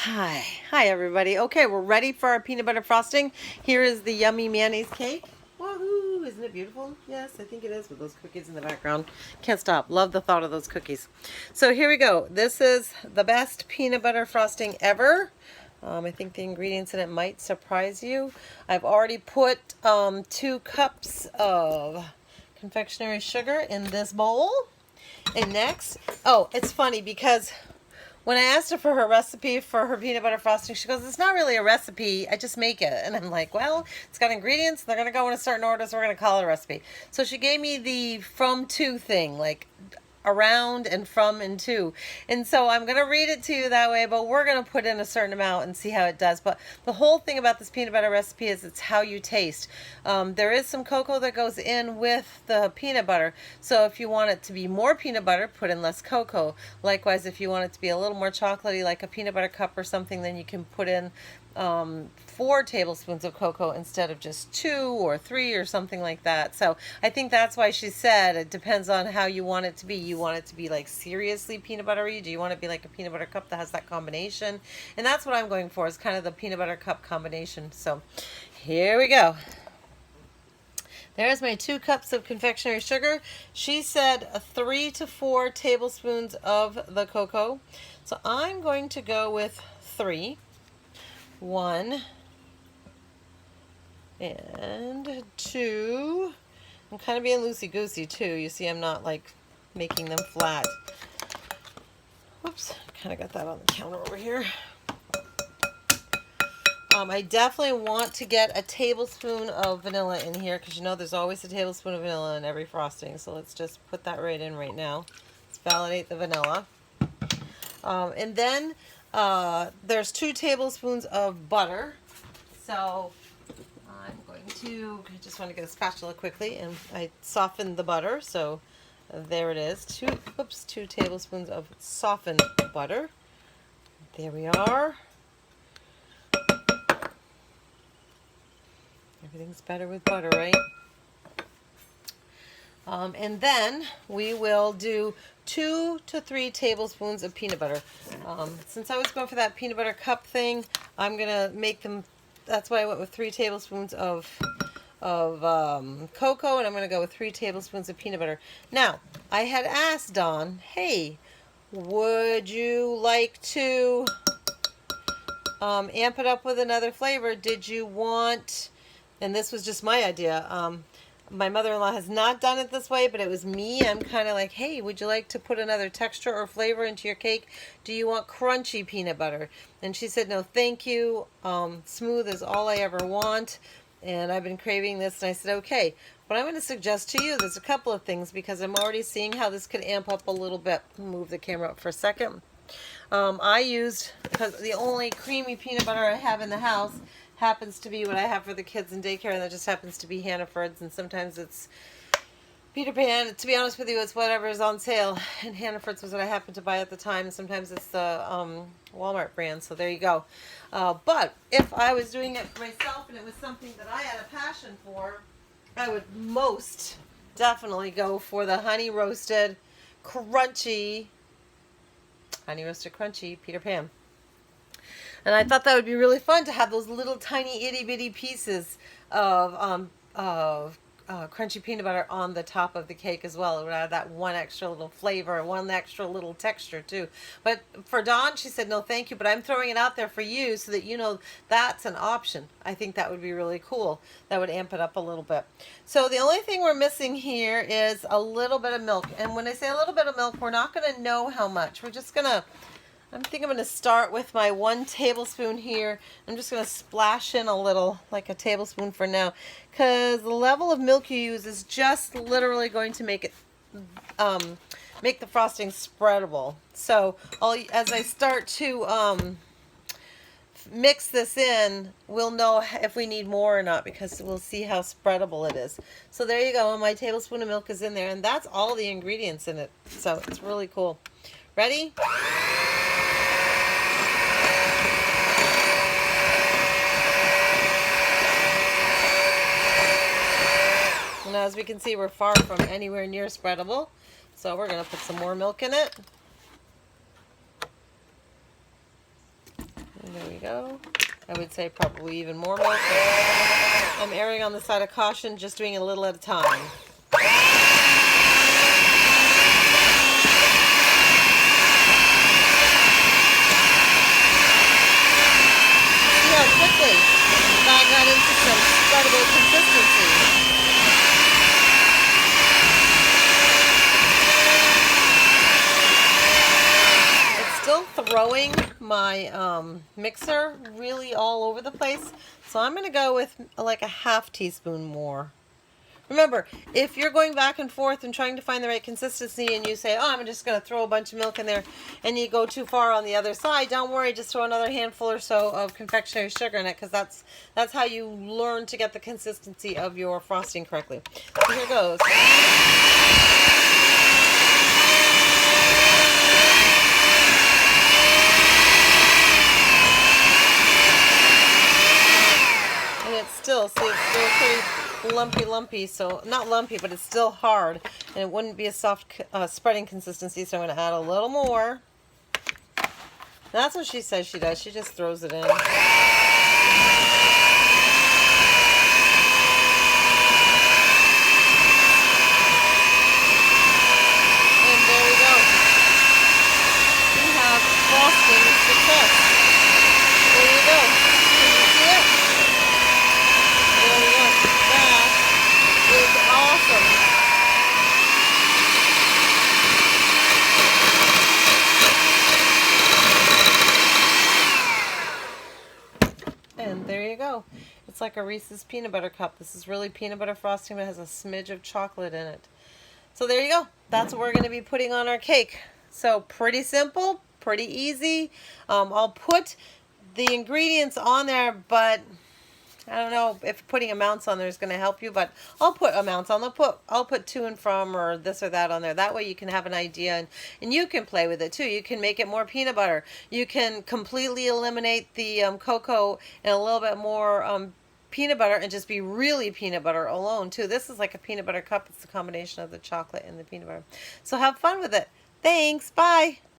Hi everybody. Okay, we're ready for our peanut butter frosting. Here is the yummy mayonnaise cake. Woohoo! Isn't it beautiful? Yes, I think it is with those cookies in the background. Can't stop. Love the thought of those cookies. So here we go. This is the best peanut butter frosting ever. I think the ingredients in it might surprise you. I've already put 2 cups of confectionery sugar in this bowl. And next, oh, it's funny because when I asked her for her recipe for her peanut butter frosting, she goes, it's not really a recipe, I just make it. And I'm like, well, it's got ingredients, they're going to go in a certain order, so we're going to call it a recipe. So she gave me the from to thing, like around and from and to. And so I'm going to read it to you that way, but we're going to put in a certain amount and see how it does. But the whole thing about this peanut butter recipe is it's how you taste. There is some cocoa that goes in with the peanut butter. So if you want it to be more peanut butter, put in less cocoa. Likewise, if you want it to be a little more chocolatey, like a peanut butter cup or something, then you can put in 4 tablespoons of cocoa instead of just 2 or 3 or something like that. So I think that's why she said it depends on how you want it to be. You want it to be like seriously peanut buttery? Do you want it to be like a peanut butter cup that has that combination? And that's what I'm going for, is kind of the peanut butter cup combination. So here we go. There's my 2 cups of confectionery sugar. She said 3 to 4 tablespoons of the cocoa. So I'm going to go with 3. 1 and 2. I'm kind of being loosey-goosey too. You see, I'm not like making them flat. Whoops, kind of got that on the counter over here. I definitely want to get a tablespoon of vanilla in here because you know there's always a tablespoon of vanilla in every frosting. So let's just put that right in right now. Let's validate the vanilla. And then there's 2 tablespoons of butter. So I'm going to, I just want to get a spatula quickly, and I softened the butter. So there it is, 2 tablespoons of softened butter. There we are. Everything's better with butter, right? And then we will do 2 to 3 tablespoons of peanut butter. Since I was going for that peanut butter cup thing, I'm going to make them, that's why I went with 3 tablespoons of cocoa, and I'm going to go with 3 tablespoons of peanut butter. Now, I had asked Dawn, hey, would you like to amp it up with another flavor? Did you want, and this was just my idea, my mother-in-law has not done it this way, but it was me. I'm kind of like, hey, would you like to put another texture or flavor into your cake? Do you want crunchy peanut butter? And she said, no, thank you. Smooth is all I ever want. And I've been craving this. And I said, okay. What I'm going to suggest to you, there's a couple of things because I'm already seeing how this could amp up a little bit. Move the camera up for a second. I used, because the only creamy peanut butter I have in the house happens to be what I have for the kids in daycare, and that just happens to be Hannaford's, and sometimes it's Peter Pan. To be honest with you, it's whatever is on sale, and Hannaford's was what I happened to buy at the time, and sometimes it's the Walmart brand, so there you go. But if I was doing it for myself and it was something that I had a passion for, I would most definitely go for the honey roasted crunchy Peter Pan. And I thought that would be really fun to have those little tiny itty bitty pieces of crunchy peanut butter on the top of the cake as well. It would add that one extra little flavor, one extra little texture too. But for Dawn, she said, no thank you, but I'm throwing it out there for you so that you know that's an option. I think that would be really cool. That would amp it up a little bit. So the only thing we're missing here is a little bit of milk. And when I say a little bit of milk, we're not going to know how much. We're just going to, I think I'm going to start with my 1 tablespoon here. I'm just going to splash in a little, like a tablespoon for now, because the level of milk you use is just literally going to make it, make the frosting spreadable. So as I start to mix this in, we'll know if we need more or not, because we'll see how spreadable it is. So there you go. My tablespoon of milk is in there, and that's all the ingredients in it. So it's really cool. Ready? Now, as we can see, we're far from anywhere near spreadable, so we're going to put some more milk in it. There we go. I would say probably even more milk. I'm erring on the side of caution, just doing a little at a time. See how quickly that got into some spreadable consistency. Still throwing my mixer really all over the place, so I'm going to go with like a half teaspoon more. Remember, if you're going back and forth and trying to find the right consistency and you say, oh, I'm just going to throw a bunch of milk in there, and you go too far on the other side, don't worry, just throw another handful or so of confectionery sugar in it, because that's how you learn to get the consistency of your frosting correctly. So here goes. Still, see, it's still pretty lumpy, so not lumpy, but it's still hard, and it wouldn't be a soft spreading consistency, so I'm going to add a little more. That's what she says she does. She just throws it in. And there we go. We have frosting success. There you go. Can you see it? There we go. That is awesome. And there you go. It's like a Reese's peanut butter cup. This is really peanut butter frosting, but it has a smidge of chocolate in it. So there you go. That's what we're going to be putting on our cake. So pretty simple, pretty easy. I'll put the ingredients on there, but I don't know if putting amounts on there is going to help you, but I'll put amounts on. I'll put to and from or this or that on there. That way you can have an idea, and you can play with it too. You can make it more peanut butter. You can completely eliminate the cocoa and a little bit more peanut butter and just be really peanut butter alone too. This is like a peanut butter cup. It's the combination of the chocolate and the peanut butter. So have fun with it. Thanks. Bye.